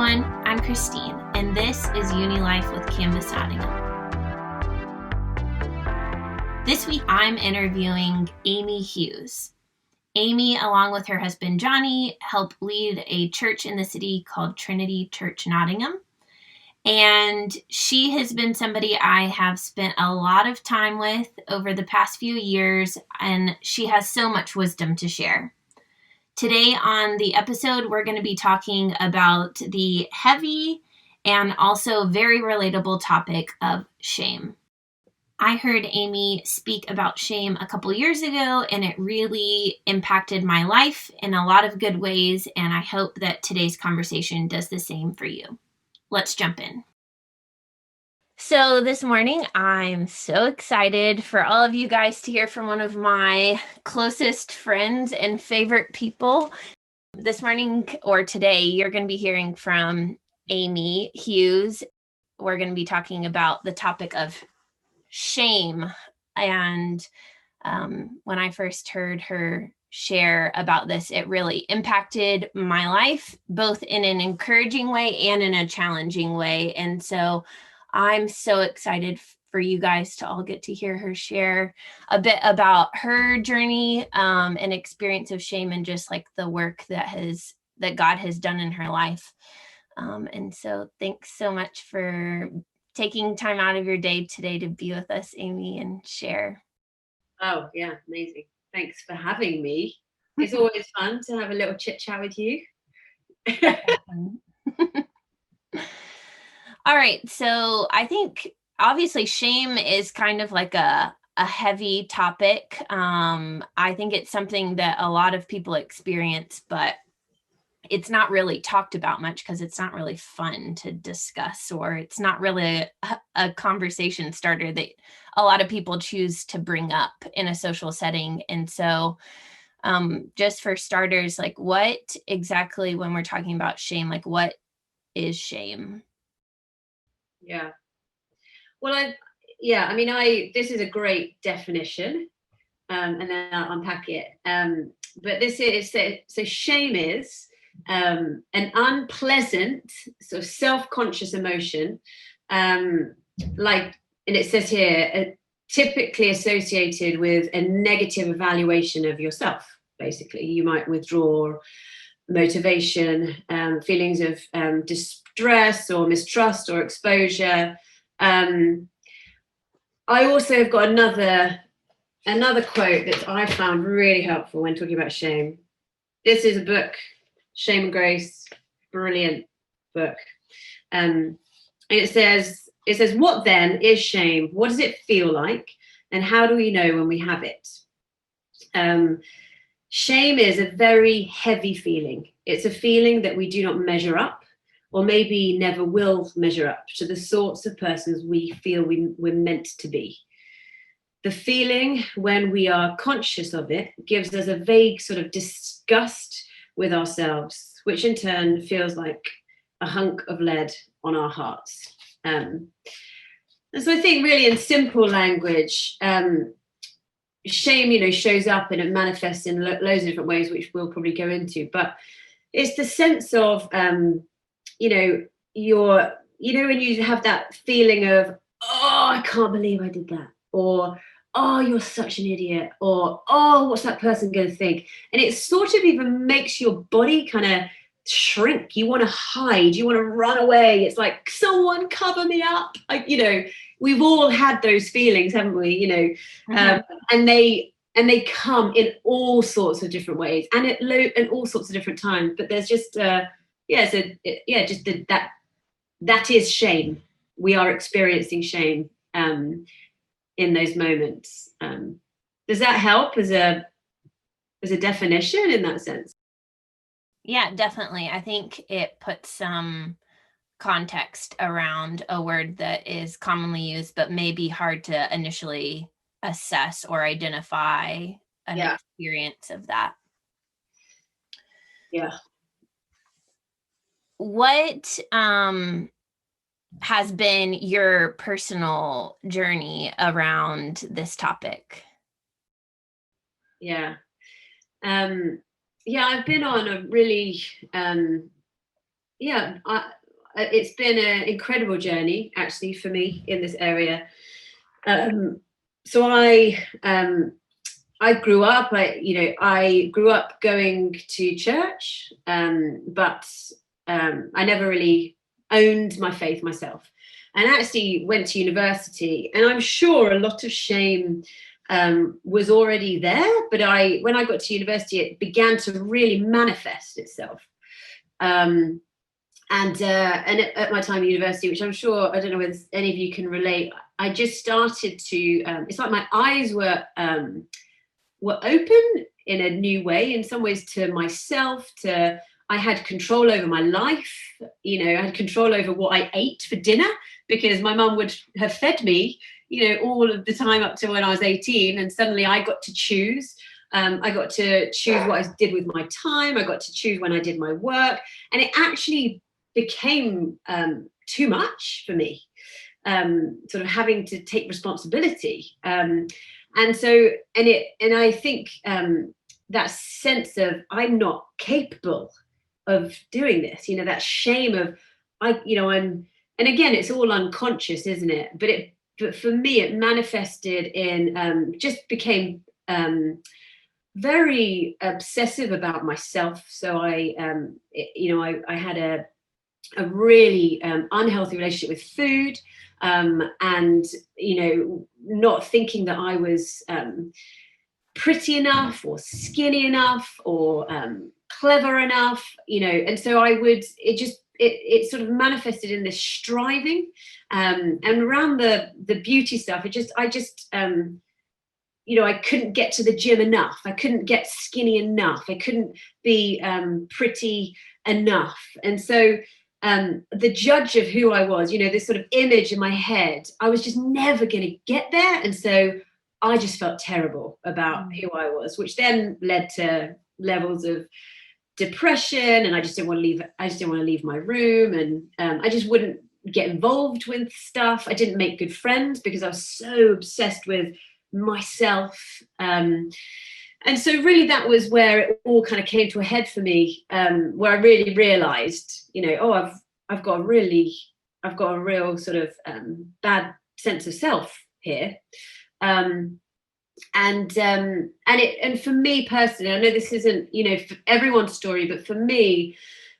everyone, I'm Christine, and this is Unilife with Canvas Nottingham. This week, I'm interviewing Amy Hughes. Amy, along with her husband Jonny, help lead a church in the city called Trinity Church Nottingham. And she has been somebody I have spent a lot of time with over the past few years, and she has so much wisdom to share. Today on the episode, we're going to be talking about the heavy and also very relatable topic of shame. I heard Amy speak about shame a couple years ago, and it really impacted my life in a lot of good ways, and I hope that today's conversation does the same for you. Let's jump in. So this morning, I'm so excited for all of you guys to hear from one of my closest friends and favorite people. This morning or today, you're going to be hearing from Amy Hughes. We're going to be talking about the topic of shame. And when I first heard her share about this, it really impacted my life, both in an encouraging way and in a challenging way. And so I'm so excited for you guys to all get to hear her share a bit about her journey and experience of shame and just like the work that God has done in her life. And so thanks so much for taking time out of your day today to be with us, Amy, and share. Oh, yeah, amazing. Thanks for having me. It's always fun to have a little chit chat with you. All right. So I think obviously shame is kind of like a heavy topic. I think it's something that a lot of people experience, but it's not really talked about much because it's not really fun to discuss, or it's not really a conversation starter that a lot of people choose to bring up in a social setting. And so just for starters, like what exactly, when we're talking about shame, like what is shame? Yeah. Well, this is a great definition, and then I'll unpack it. But this is, so shame is an unpleasant, sort of self-conscious emotion, and it says here, typically associated with a negative evaluation of yourself. Basically, you might withdraw motivation, feelings of distress or mistrust or exposure. I also have got another quote that I found really helpful when talking about shame. This is a book, Shame and Grace, brilliant book. And it says, what then is shame? What does it feel like? And how do we know when we have it? Shame is a very heavy feeling. It's a feeling that we do not measure up, or maybe never will measure up to the sorts of persons we feel we're meant to be. The feeling, when we are conscious of it, gives us a vague sort of disgust with ourselves, which in turn feels like a hunk of lead on our hearts. And so I think really in simple language, shame, shows up and it manifests in loads of different ways, which we'll probably go into. But it's the sense of, when you have that feeling of, oh, I can't believe I did that, or oh, you're such an idiot, or oh, what's that person going to think? And it sort of even makes your body kind of shrink. You want to hide, you want to run away. It's like, someone cover me up. We've all had those feelings, haven't we? Mm-hmm. And they come in all sorts of different ways and in all sorts of different times. But there's just that is shame. We are experiencing shame in those moments. Does that help as a definition in that sense? Yeah, definitely. I think it puts some context around a word that is commonly used, but may be hard to initially assess or identify an experience of that. Yeah. What has been your personal journey around this topic? Yeah. I've been on a really, it's been an incredible journey actually for me in this area. So I grew up, I grew up going to church, but I never really owned my faith myself, and actually went to university. And I'm sure a lot of shame was already there, but when I got to university, it began to really manifest itself. And at my time at university, which I'm sure, I don't know whether any of you can relate, I just started to, it's like my eyes were open in a new way, in some ways, to myself, I had control over my life. I had control over what I ate for dinner, because my mum would have fed me, all of the time up to when I was 18. And suddenly I got to choose. I got to choose what I did with my time. I got to choose when I did my work. And it actually became too much for me, sort of having to take responsibility. And I think that sense of I'm not capable of doing this, that shame of and again, it's all unconscious, isn't it? But for me, it manifested in just became very obsessive about myself. So I had a really unhealthy relationship with food, and not thinking that I was pretty enough or skinny enough or clever enough, and so it sort of manifested in this striving, and around the beauty stuff. I couldn't get to the gym enough. I couldn't get skinny enough. I couldn't be pretty enough. And so the judge of who I was, this sort of image in my head, I was just never going to get there. And so I just felt terrible about who I was, which then led to levels of depression. And I just didn't want to leave my room. And I just wouldn't get involved with stuff. I didn't make good friends because I was so obsessed with myself. And so really that was where it all kind of came to a head for me, where I really realized, I've got a real sort of bad sense of self here. And for me personally, I know this isn't, for everyone's story, but for me,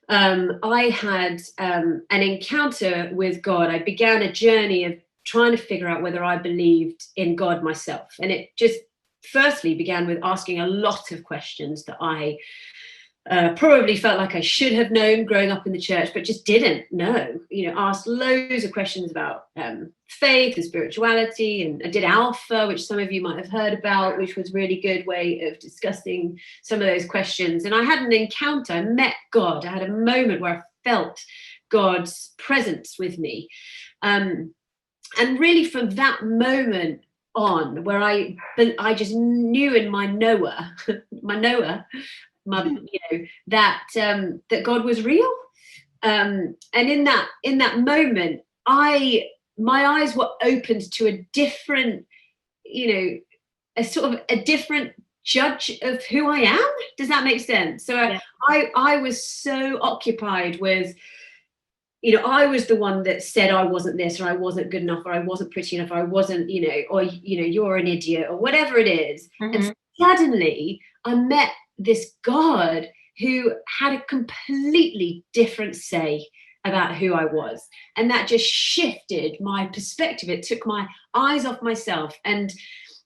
I had an encounter with God. I began a journey of trying to figure out whether I believed in God myself. And it just firstly began with asking a lot of questions that I probably felt like I should have known growing up in the church, but just didn't know. Asked loads of questions about faith and spirituality, and I did Alpha, which some of you might have heard about, which was a really good way of discussing some of those questions. And I had an encounter. I met God. I had a moment where I felt God's presence with me. And really from that moment on, where I just knew in my Noah, that God was real. And in that moment, my eyes were opened to a different, a sort of a different judge of who I am. Does that make sense? So yeah. I was so occupied with, I was the one that said I wasn't this, or I wasn't good enough, or I wasn't pretty enough, or I wasn't, or you're an idiot, or whatever it is. Mm-hmm. And suddenly I met this God who had a completely different say about who I was. And that just shifted my perspective. It took my eyes off myself. And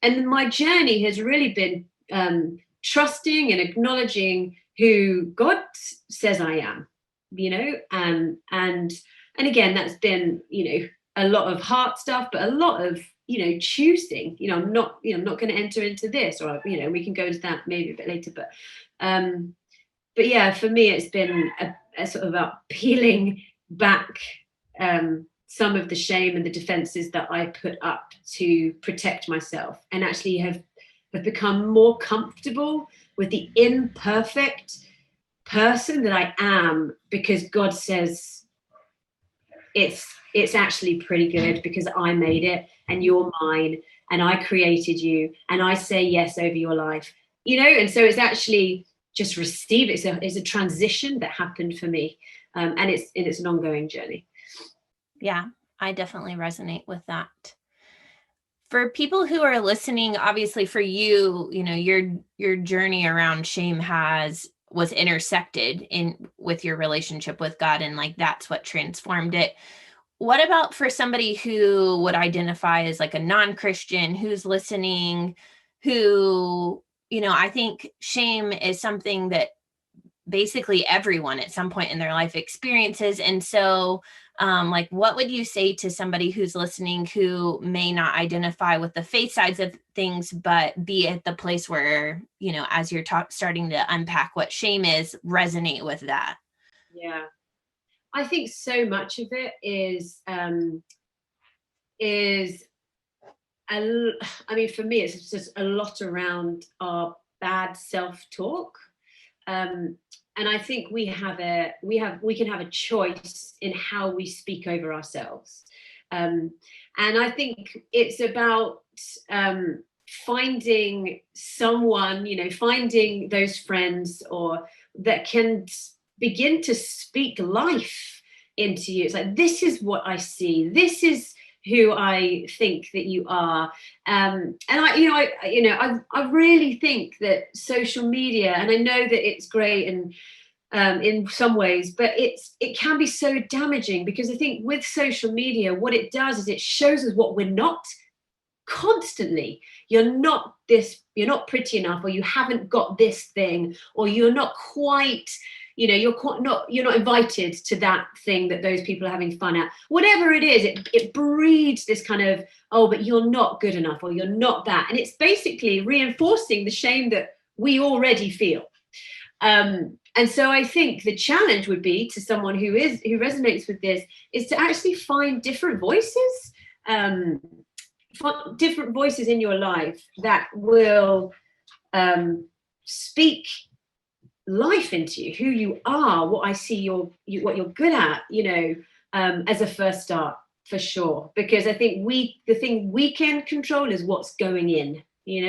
my journey has really been trusting and acknowledging who God says I am, and again, that's been, a lot of heart stuff, but a lot of, choosing, I'm not going to enter into this, or, we can go into that maybe a bit later, but yeah, for me, it's been a sort of about peeling back some of the shame and the defenses that I put up to protect myself, and actually have become more comfortable with the imperfect person that I am, because God says it's actually pretty good because I made it and you're mine and I created you and I say yes over your life, and so it's actually just receive it. It's a transition that happened for me, And it's an ongoing journey. Yeah, I definitely resonate with that. For people who are listening, obviously for you, your journey around shame was intersected with your relationship with God, and like that's what transformed it. What about for somebody who would identify as like a non-Christian who's listening, who, I think shame is something that basically everyone at some point in their life experiences. And so like, what would you say to somebody who's listening who may not identify with the faith sides of things, but be at the place where, as you're starting to unpack what shame is, resonate with that? Yeah, I think so much of it is I mean, for me, it's just a lot around our bad self-talk. And I think we can have a choice in how we speak over ourselves. And I think it's about finding someone, finding those friends or that can begin to speak life into you. It's like, this is what I see. This is who I think that you are. And I really think that social media, and I know that it's great and in some ways, but it can be so damaging, because I think with social media, what it does is it shows us what we're not constantly. You're not pretty enough, or you haven't got this thing, or you're not quite, you're not invited to that thing that those people are having fun at. Whatever it is, it breeds this kind of, oh, but you're not good enough, or you're not that. And it's basically reinforcing the shame that we already feel. And so I think the challenge would be to someone who resonates with this is to actually find different voices, different voices in your life that will speak life into you, who you are, what I see what you're good at, as a first start, for sure. Because I think the thing we can control is what's going in,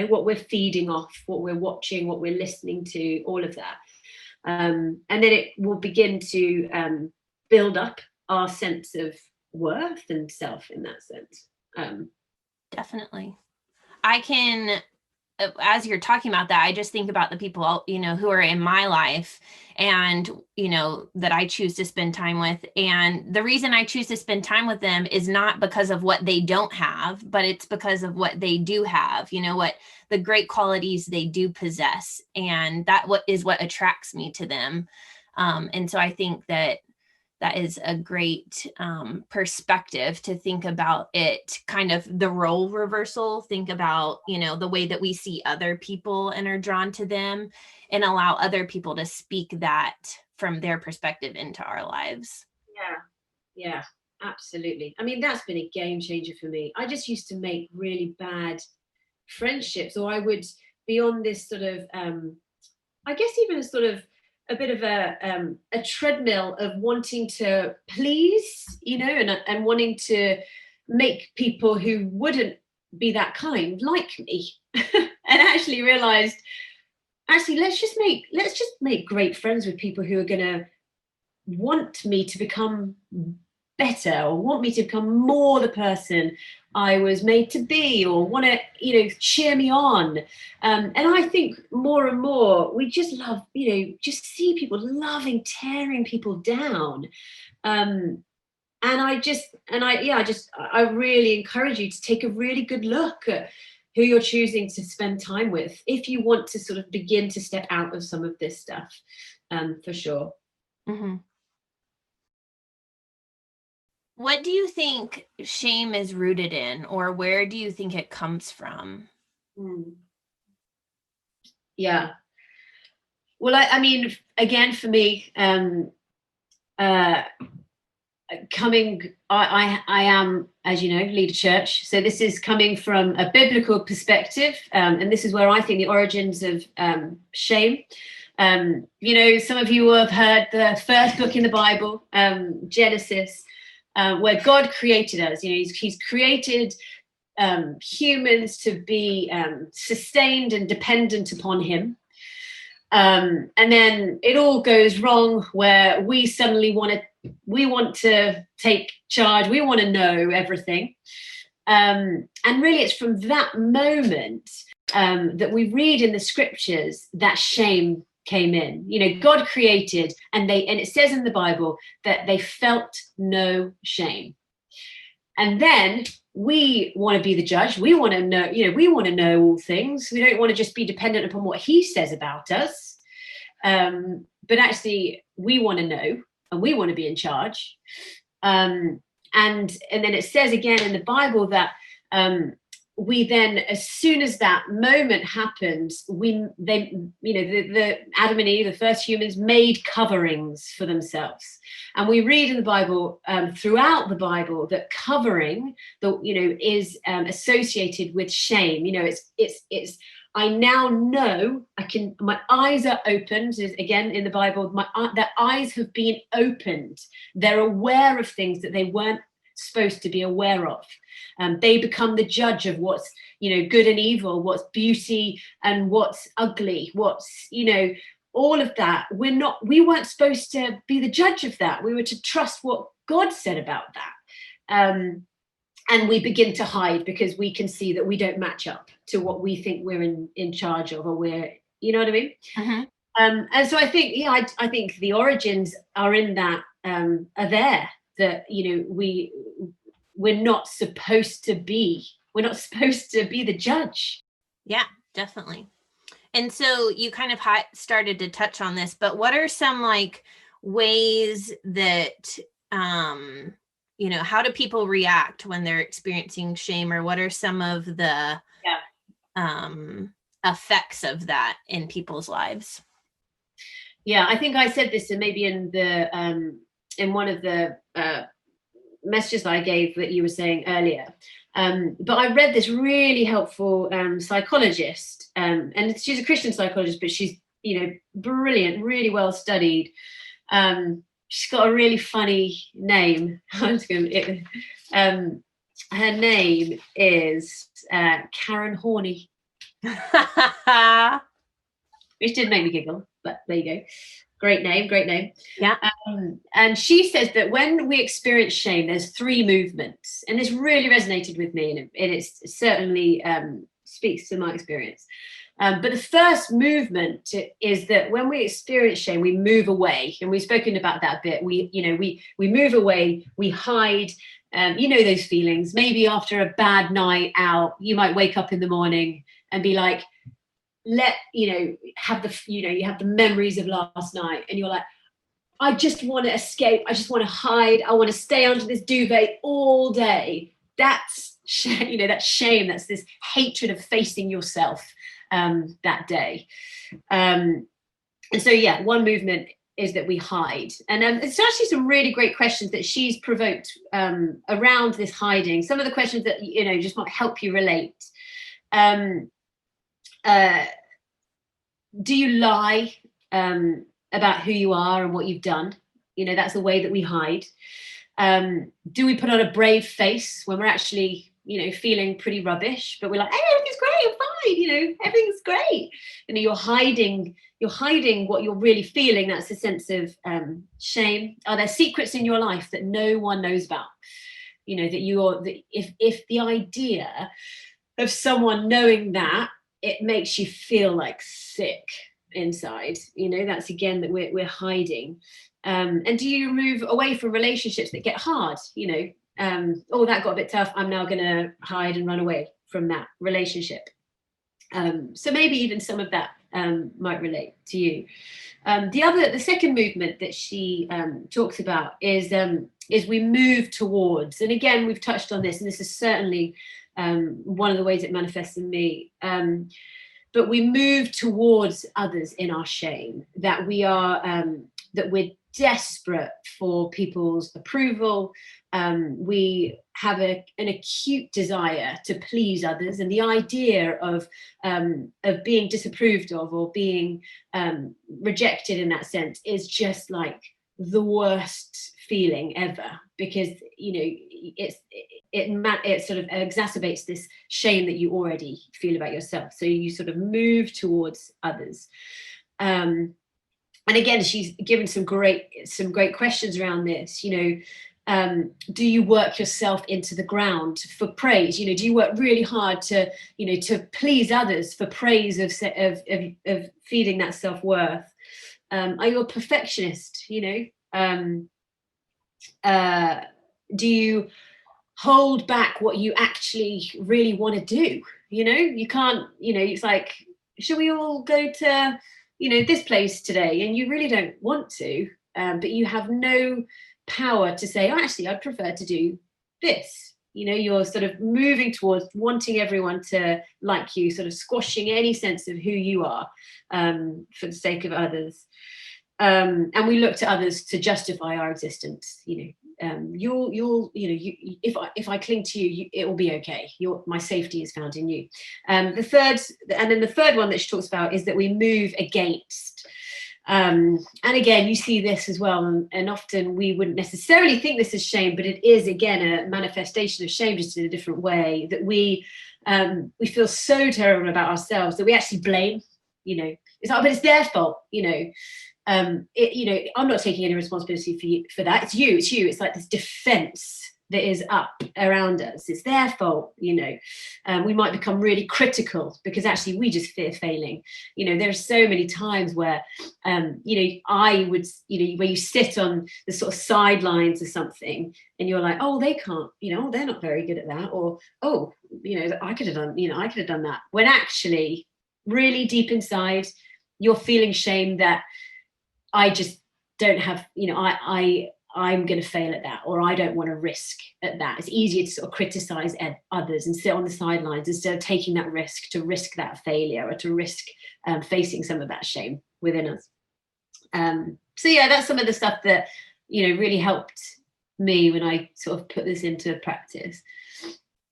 what we're feeding off, what we're watching, what we're listening to, all of that. And then it will begin to build up our sense of worth and self in that sense. Definitely. I can, as you're talking about that, I just think about the people, who are in my life and, that I choose to spend time with. And the reason I choose to spend time with them is not because of what they don't have, but it's because of what they do have, what the great qualities they do possess. And what attracts me to them. And so I think that is a great perspective to think about it, kind of the role reversal. Think about, the way that we see other people and are drawn to them, and allow other people to speak that from their perspective into our lives. Yeah, absolutely. I mean, that's been a game changer for me. I just used to make really bad friendships, or I would be on this sort of, I guess even a sort of a bit of a treadmill of wanting to please, and wanting to make people who wouldn't be that kind like me, and actually realized, let's just make great friends with people who are going to want me to become better, or want me to become more the person I was made to be, or want to, cheer me on. And I think more and more we just love, just see people loving tearing people down. And I really encourage you to take a really good look at who you're choosing to spend time with, if you want to sort of begin to step out of some of this stuff, for sure. Mm-hmm. What do you think shame is rooted in, or where do you think it comes from? Yeah. Well, I mean, again, for me, I am, as you know, lead a church. So this is coming from a biblical perspective. And this is where I think the origins of shame. Some of you will have heard the first book in the Bible, Genesis, where God created us. He's created humans to be sustained and dependent upon him. And then it all goes wrong where we suddenly want to take charge. We want to know everything. And really it's from that moment that we read in the scriptures that shame came in. You know, God created, and it says in the Bible that they felt no shame. And then we want to be the judge. We want to know, we want to know all things. We don't want to just be dependent upon what he says about us. But actually we want to know, and we want to be in charge. And then it says again in the Bible that we then, as soon as that moment happens, the Adam and Eve, the first humans, made coverings for themselves. And we read in the Bible, throughout the Bible, that covering, is associated with shame. It's I now know my eyes are opened. Again, in the Bible, their eyes have been opened. They're aware of things that they weren't supposed to be aware of. They become the judge of what's, good and evil, what's beauty and what's ugly, what's, all of that. We weren't supposed to be the judge of that. We were to trust what God said about that. And we begin to hide because we can see that we don't match up to what we think we're in charge of, or we're, you know what I mean? Mm-hmm. And so I think, I think the origins are in that, are there, that, we're not supposed to be the judge. Yeah, definitely. And so you kind of started to touch on this, but what are some ways that, how do people react when they're experiencing shame, or what are some of the effects of that in people's lives? Yeah, I think I said this maybe in one of the messages that I gave that you were saying earlier. But I read this really helpful psychologist, and she's a Christian psychologist, but she's, brilliant, really well studied. She's got a really funny name. Her name is Karen Horney. Which did make me giggle, but there you go. Great name. Yeah. And she says that when we experience shame, there's 3 movements. And this really resonated with me, and it certainly speaks to my experience. But the first movement is that when we experience shame, we move away. And we've spoken about that a bit. We move away, we hide. Those feelings. Maybe after a bad night out, you might wake up in the morning and be like, you have the memories of last night, and you're like, I just want to escape. I just want to hide. I want to stay under this duvet all day. That's shame, that's shame. That's this hatred of facing yourself that day. And so, one movement is that we hide. And it's actually some really great questions that she's provoked around this hiding. Some of the questions that, just might help you relate. Do you lie about who you are and what you've done? That's a way that we hide. Do we put on a brave face when we're actually, feeling pretty rubbish, but we're like, hey, everything's great, I'm fine, everything's great. You're hiding what you're really feeling. That's a sense of shame. Are there secrets in your life that no one knows about? If the idea of someone knowing that, it makes you feel like sick inside, that's again that we're hiding. And do you move away from relationships that get hard? That got a bit tough, I'm now going to hide and run away from that relationship. So maybe even some of that might relate to you. The second movement that she talks about is we move towards, and again, we've touched on this, and this is certainly one of the ways it manifests in me. But we move towards others in our shame, that we're desperate for people's approval. We have an acute desire to please others, and the idea of being disapproved of or being rejected in that sense is just like the worst feeling ever, because it sort of exacerbates this shame that you already feel about yourself. So you sort of move towards others. And again, she's given some great questions around this. Do you work yourself into the ground for praise? Do you work really hard to please others for praise of feeding that self-worth? Are you a perfectionist? Do you hold back what you actually really want to do? You can't. It's like, should we all go to this place today, and you really don't want to, but you have no power to say, oh, actually I'd prefer to do this. You're sort of moving towards wanting everyone to like you, sort of squashing any sense of who you are, for the sake of others. And we look to others to justify our existence. If I cling to you, it will be okay. My safety is found in you. The third one that she talks about is that we move against. And again, you see this as well, and often we wouldn't necessarily think this is shame, but it is, again, a manifestation of shame, just in a different way, that we feel so terrible about ourselves that we actually blame. It's like, but it's their fault. I'm not taking any responsibility for that. It's you. It's like this defense that is up around us. It's their fault. We might become really critical because actually we just fear failing. There are so many times where I would, where you sit on the sort of sidelines of something and you're like, oh, they can't, they're not very good at that, or I could have done that, when actually really deep inside you're feeling shame that I just don't have, I'm going to fail at that, or I don't want to risk at that. It's easier to sort of criticize others and sit on the sidelines instead of taking that risk, to risk that failure, or to risk facing some of that shame within us. So yeah, that's some of the stuff that, really helped me when I sort of put this into practice.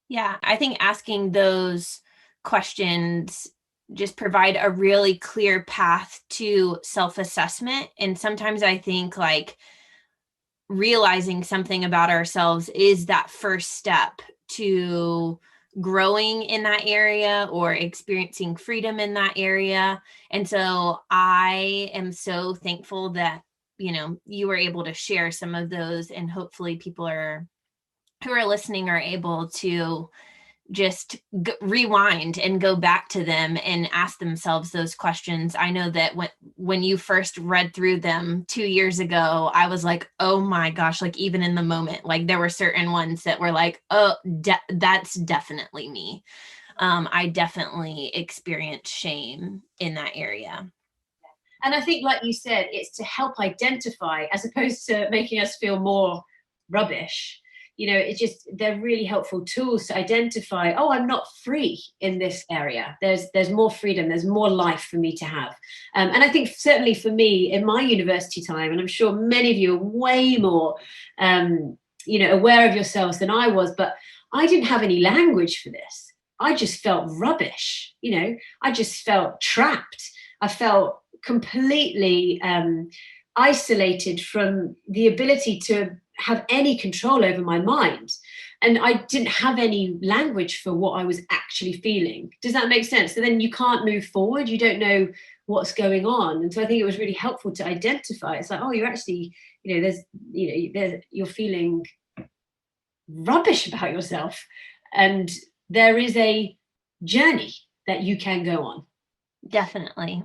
Yeah, I think asking those questions just provide a really clear path to self-assessment. And sometimes I think like realizing something about ourselves is that first step to growing in that area or experiencing freedom in that area. And so I am so thankful that, you were able to share some of those, and hopefully people who are listening are able to just rewind and go back to them and ask themselves those questions. I know that when you first read through them 2 years ago, I was like, oh my gosh, like even in the moment, like there were certain ones that were like, oh, that's definitely me. I definitely experienced shame in that area. And I think, like you said, it's to help identify as opposed to making us feel more rubbish. They're really helpful tools to identify, oh, I'm not free in this area. There's more freedom. There's more life for me to have. And I think certainly for me in my university time, and I'm sure many of you are way more, aware of yourselves than I was, but I didn't have any language for this. I just felt rubbish. I just felt trapped. I felt completely isolated from the ability to have any control over my mind, and I didn't have any language for what I was actually feeling. Does that make sense? So then you can't move forward, you don't know what's going on. And so I think it was really helpful to identify. It's like, oh, you're actually, you're feeling rubbish about yourself, and there is a journey that you can go on. Definitely.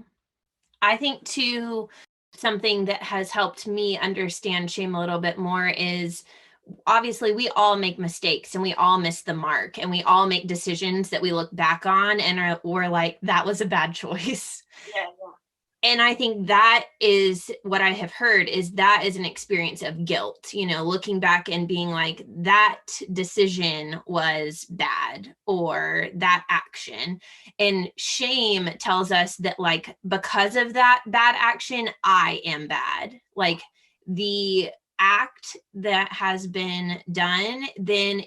I think too, something that has helped me understand shame a little bit more is, obviously we all make mistakes and we all miss the mark, and we all make decisions that we look back on and we're like, that was a bad choice. Yeah. And I think that is what I have heard, is that is an experience of guilt, looking back and being like, that decision was bad, or that action. And shame tells us that, like, because of that bad action, I am bad. Like, the act that has been done then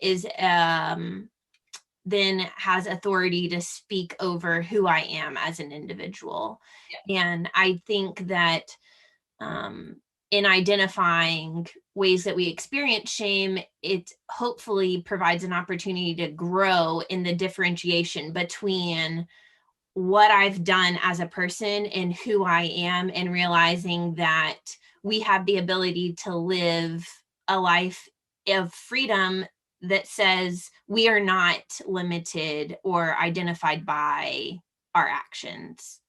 has authority to speak over who I am as an individual. Yeah. And I think that in identifying ways that we experience shame, it hopefully provides an opportunity to grow in the differentiation between what I've done as a person and who I am, and realizing that we have the ability to live a life of freedom that says we are not limited or identified by our actions.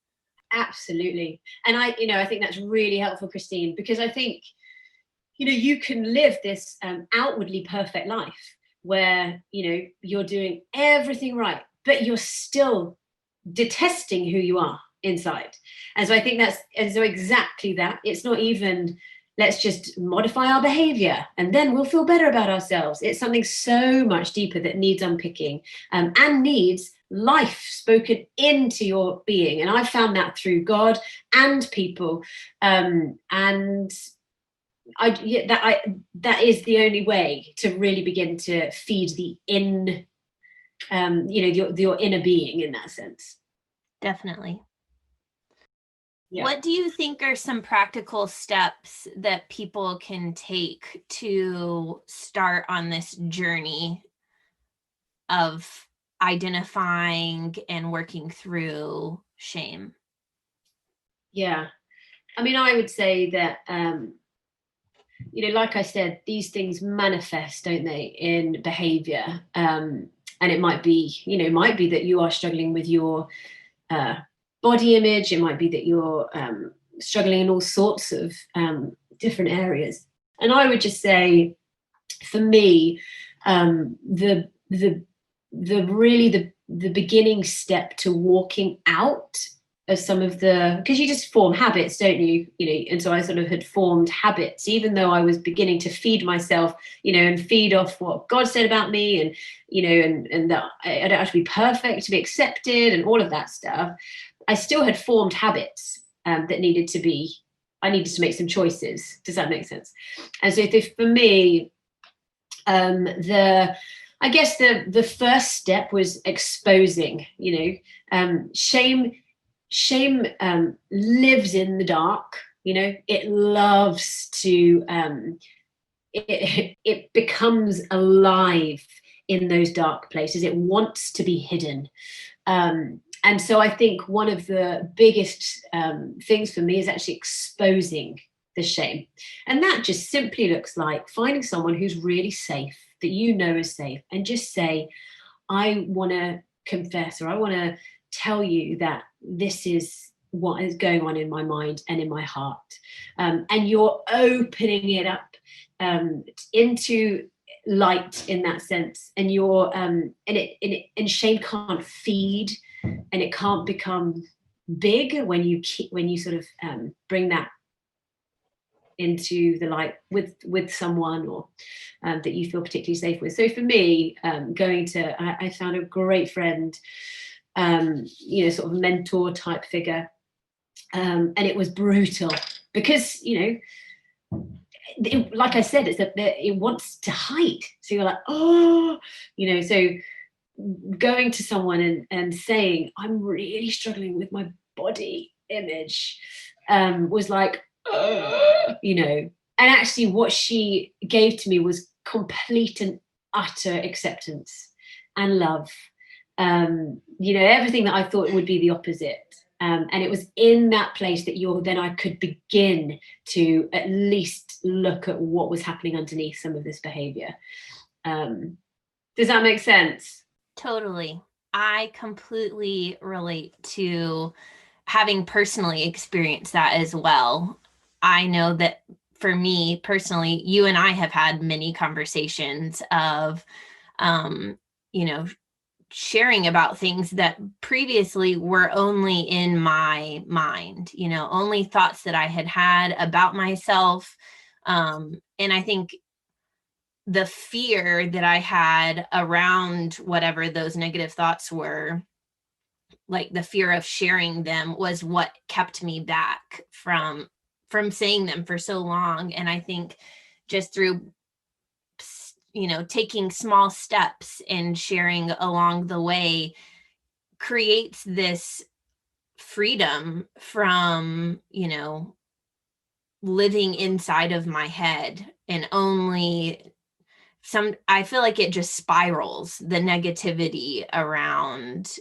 Absolutely. And I think that's really helpful, Christine, because I think, you can live this outwardly perfect life where, you're doing everything right, but you're still detesting who you are inside. And so I think so exactly that. It's not even, let's just modify our behavior and then we'll feel better about ourselves. It's something so much deeper that needs unpicking, and needs life spoken into your being. And I've found that through God and people. And that is the only way to really begin to feed the your inner being in that sense. Definitely. Yeah. What do you think are some practical steps that people can take to start on this journey of identifying and working through shame? Yeah. I mean, I would say that, like I said, these things manifest, don't they, in behavior. And it might be that you are struggling with your body image. It might be that you're struggling in all sorts of different areas. And I would just say, for me, the beginning step to walking out of some of because you just form habits, don't you? And so I sort of had formed habits, even though I was beginning to feed myself, and feed off what God said about me, and and that I don't have to be perfect to be accepted, and all of that stuff. I still had formed habits that I needed to make some choices. Does that make sense? And so for me, I guess the first step was exposing. Shame lives in the dark. It loves to it becomes alive in those dark places. It wants to be hidden. And so I think one of the biggest things for me is actually exposing the shame. And that just simply looks like finding someone who's really safe, that is safe, and just say, I want to confess, or I want to tell you that this is what is going on in my mind and in my heart. And you're opening it up into light in that sense. And you're and shame can't feed, and it can't become big when you sort of bring that into the light with someone, or that you feel particularly safe with. So for me, I found a great friend, sort of mentor type figure, and it was brutal because like I said, it's that it wants to hide. So you're like, so going to someone and saying, I'm really struggling with my body image, was like, and actually what she gave to me was complete and utter acceptance and love. Everything that I thought would be the opposite. And it was in that place that I could begin to at least look at what was happening underneath some of this behavior. Does that make sense? Totally. I completely relate to having personally experienced that as well. I know that for me personally, you and I have had many conversations of, sharing about things that previously were only in my mind, only thoughts that I had had about myself. And I think the fear that I had around whatever those negative thoughts were, like the fear of sharing them, was what kept me back from saying them for so long. And I think just through taking small steps and sharing along the way creates this freedom from living inside of my head, and only I feel like it just spirals the negativity around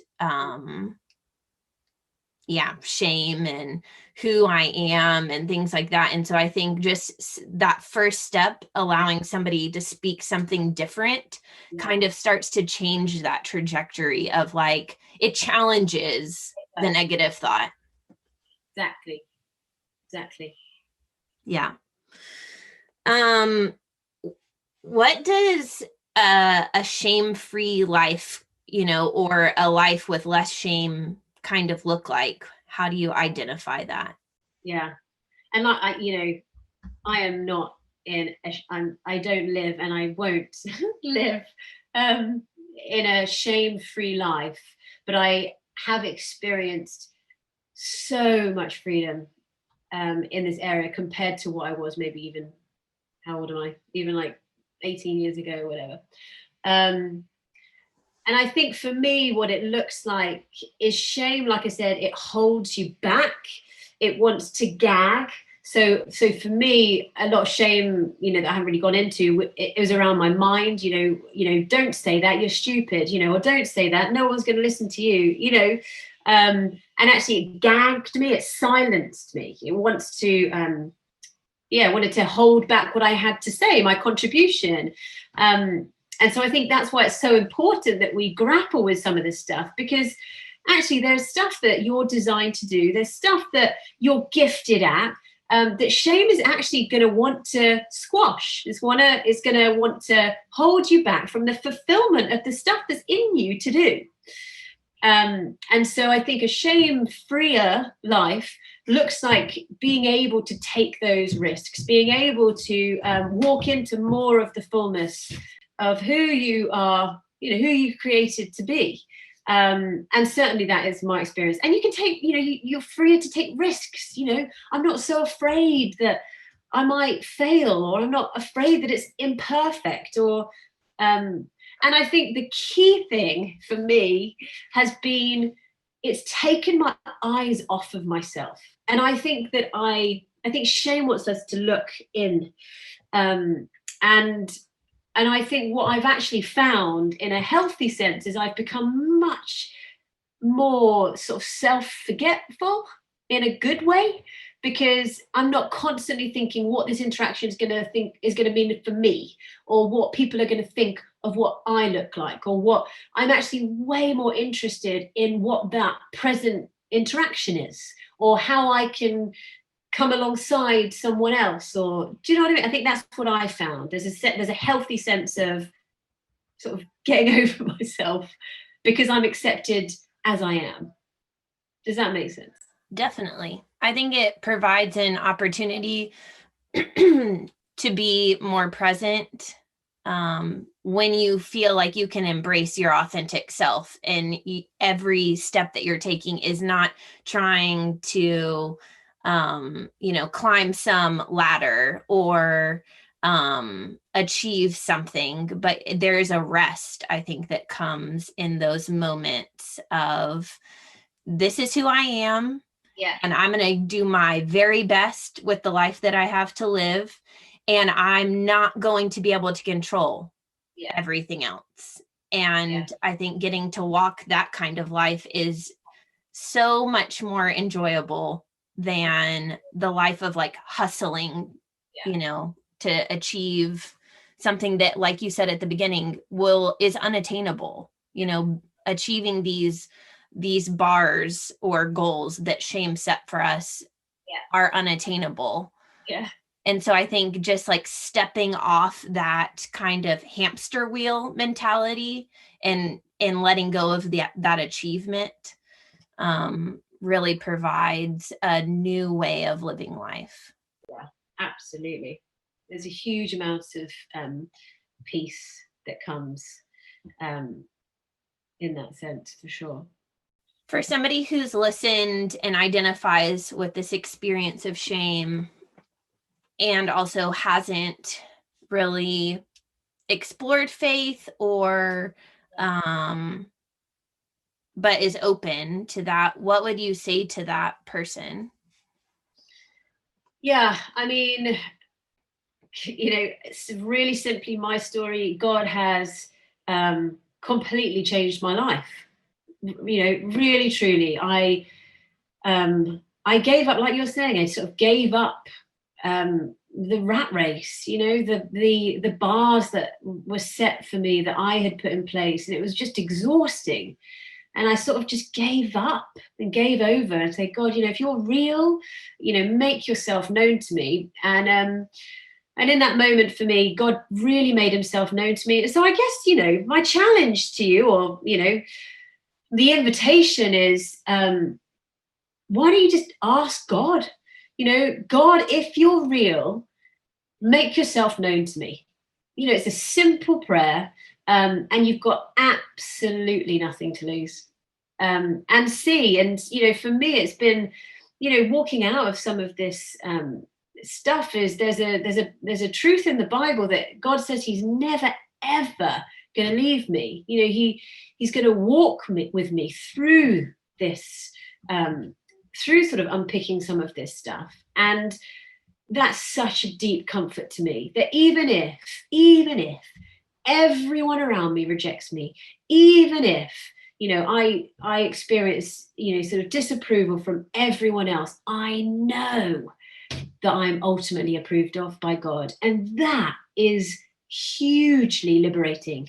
shame and who I am and things like that. And so I think just that first step, allowing somebody to speak something different, kind of starts to change that trajectory of like, it challenges the negative thought. Exactly. Yeah. What does a shame-free life, or a life with less shame kind of look like? How do you identify that? Yeah. And I am not I don't live and I won't live in a shame-free life, but I have experienced so much freedom in this area compared to what I was maybe even, how old am I? Even like 18 years ago or whatever. And I think for me, what it looks like is shame. Like I said, it holds you back. It wants to gag. So for me, a lot of shame, that I haven't really gone into, it was around my mind. Don't say that, you're stupid. Or don't say that, no one's going to listen to you. And actually, it gagged me. It silenced me. It wants to, wanted to hold back what I had to say, my contribution. And so I think that's why it's so important that we grapple with some of this stuff, because actually there's stuff that you're designed to do. There's stuff that you're gifted at, that shame is actually going to want to squash. It's going to want to hold you back from the fulfillment of the stuff that's in you to do. And so I think a shame-freer life looks like being able to take those risks, being able to walk into more of the fullness of who you are, who you created to be. And certainly that is my experience. And you can take, you're freer to take risks. I'm not so afraid that I might fail, or I'm not afraid that it's imperfect, or and I think the key thing for me has been, it's taken my eyes off of myself. And I think that I think shame wants us to look in. And I think what I've actually found in a healthy sense is I've become much more sort of self-forgetful in a good way, because I'm not constantly thinking what this interaction is going to mean for me, or what people are going to think of what I look like, or what I'm actually way more interested in what that present interaction is, or how I can come alongside someone else, or do you know what I mean? I think that's what I found. There's a healthy sense of sort of getting over myself because I'm accepted as I am. Does that make sense? Definitely. I think it provides an opportunity to be more present when you feel like you can embrace your authentic self, and every step that you're taking is not trying to climb some ladder or achieve something, but there's a rest, I think, that comes in those moments of, this is who I am. Yeah. And I'm going to do my very best with the life that I have to live. And I'm not going to be able to control everything else. And I think getting to walk that kind of life is so much more enjoyable than the life of like hustling, to achieve something that, like you said at the beginning, is unattainable. Achieving these bars or goals that shame set for us are unattainable. Yeah. And so I think just like stepping off that kind of hamster wheel mentality and letting go of that achievement really provides a new way of living life. Yeah, absolutely. There's a huge amount of peace that comes in that sense, for sure. For somebody who's listened and identifies with this experience of shame and also hasn't really explored faith or but is open to that, what would you say to that person? Yeah, I mean, it's really simply my story. God has completely changed my life. Really, truly. I gave up, like you're saying, I sort of gave up the rat race, the bars that were set for me that I had put in place, and it was just exhausting. And I sort of just gave up and gave over and say, God, if you're real, make yourself known to me. And in that moment for me, God really made himself known to me. So I guess, my challenge to you, or, the invitation is, why don't you just ask God, God, if you're real, make yourself known to me. It's a simple prayer, and you've got absolutely nothing to lose. And see, and, for me, it's been, walking out of some of this stuff is there's a truth in the Bible that God says he's never, ever going to leave me. He's going to walk with me through this, through sort of unpicking some of this stuff. And that's such a deep comfort to me, that even if everyone around me rejects me, even if I experience sort of disapproval from everyone else, I know that I'm ultimately approved of by God. And that is hugely liberating,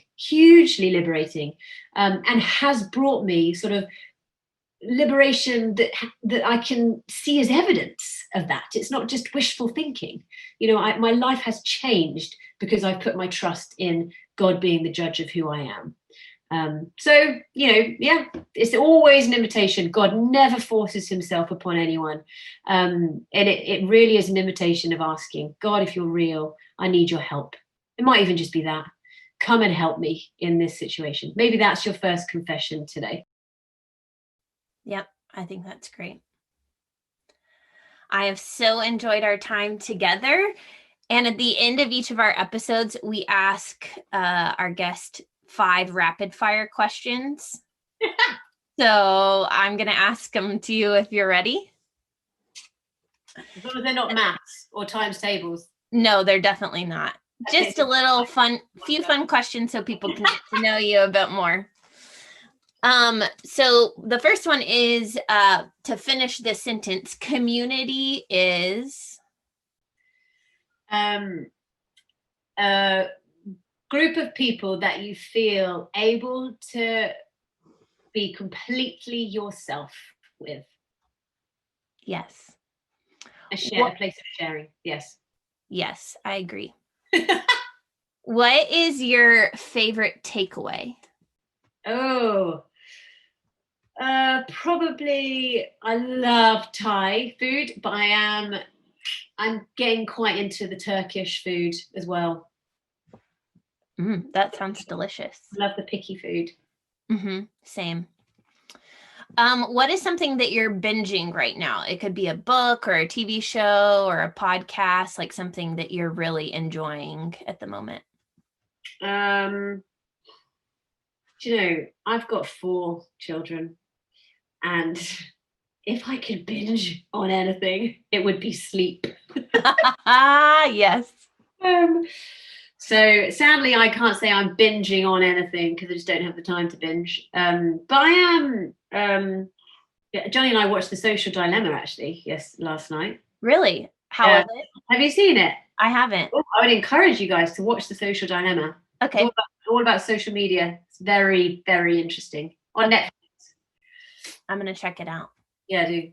and has brought me sort of liberation that I can see as evidence of that. It's not just wishful thinking. My life has changed because I've put my trust in God being the judge of who I am. So, it's always an invitation. God never forces himself upon anyone. And it really is an invitation of asking, God, if you're real, I need your help. It might even just be that. Come and help me in this situation. Maybe that's your first confession today. Yep, I think that's great. I have so enjoyed our time together. And at the end of each of our episodes, we ask our guest 5 rapid fire questions. So I'm going to ask them to you if you're ready. As long as they're not maths or times tables. No, they're definitely not. Just a little few fun questions so people can get to know you a bit more. So the first one is to finish this sentence, community is a group of people that you feel able to be completely yourself with. Yes. A place of sharing. Yes, I agree. What is your favorite takeaway? Probably I love Thai food, but I'm getting quite into the Turkish food as well. That sounds delicious. Love the picky food. Same. What is something that you're binging right now? It could be a book or a TV show or a podcast, like something that you're really enjoying at the moment. I've got 4 children, and if I could binge on anything, it would be sleep. Yes. So sadly, I can't say I'm binging on anything because I just don't have the time to binge. But I am. Jonny and I watched The Social Dilemma actually, last night. Really? How was it? Have you seen it? I haven't. I would encourage you guys to watch The Social Dilemma. Okay. It's all about social media. It's very, very interesting on Netflix. I'm going to check it out. Yeah, do.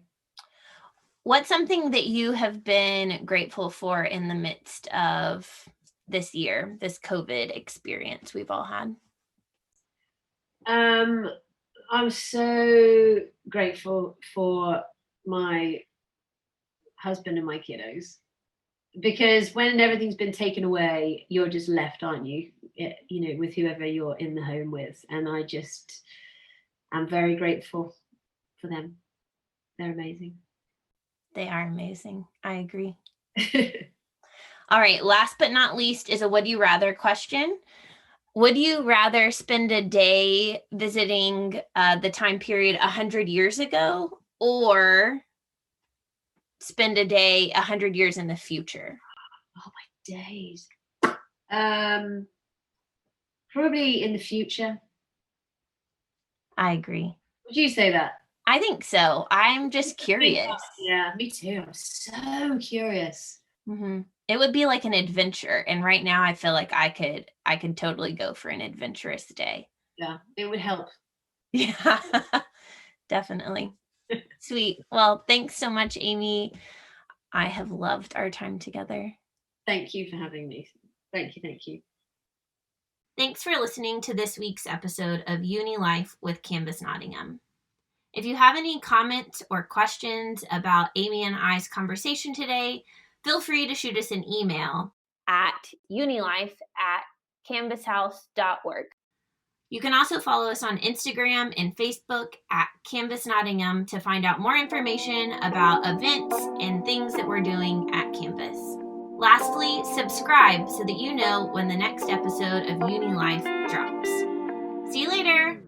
What's something that you have been grateful for in the midst of this year, this COVID experience we've all had? I'm so grateful for my husband and my kiddos, because when everything's been taken away, you're just left, aren't you? With whoever you're in the home with. And I'm very grateful for them. They're amazing. They are amazing. I agree. All right. Last but not least is a would you rather question. Would you rather spend a day visiting the time period 100 years ago, or spend a day 100 years in the future? Oh, my days. Probably in the future. I agree. Would you say that? I think so. I'm just curious. Yeah, me too. I'm so curious. Mm-hmm. It would be like an adventure, and right now I feel like I could totally go for an adventurous day. Yeah, it would help. Yeah, definitely. Sweet. Well, thanks so much, Amy. I have loved our time together. Thank you for having me. Thank you. Thank you. Thanks for listening to this week's episode of Unilife with Canvas Nottingham. If you have any comments or questions about Amy and I's conversation today, feel free to shoot us an email at unilife@canvashouse.org. You can also follow us on Instagram and Facebook at Canvas Nottingham to find out more information about events and things that we're doing at Canvas. Lastly, subscribe so that you know when the next episode of UniLife drops. See you later!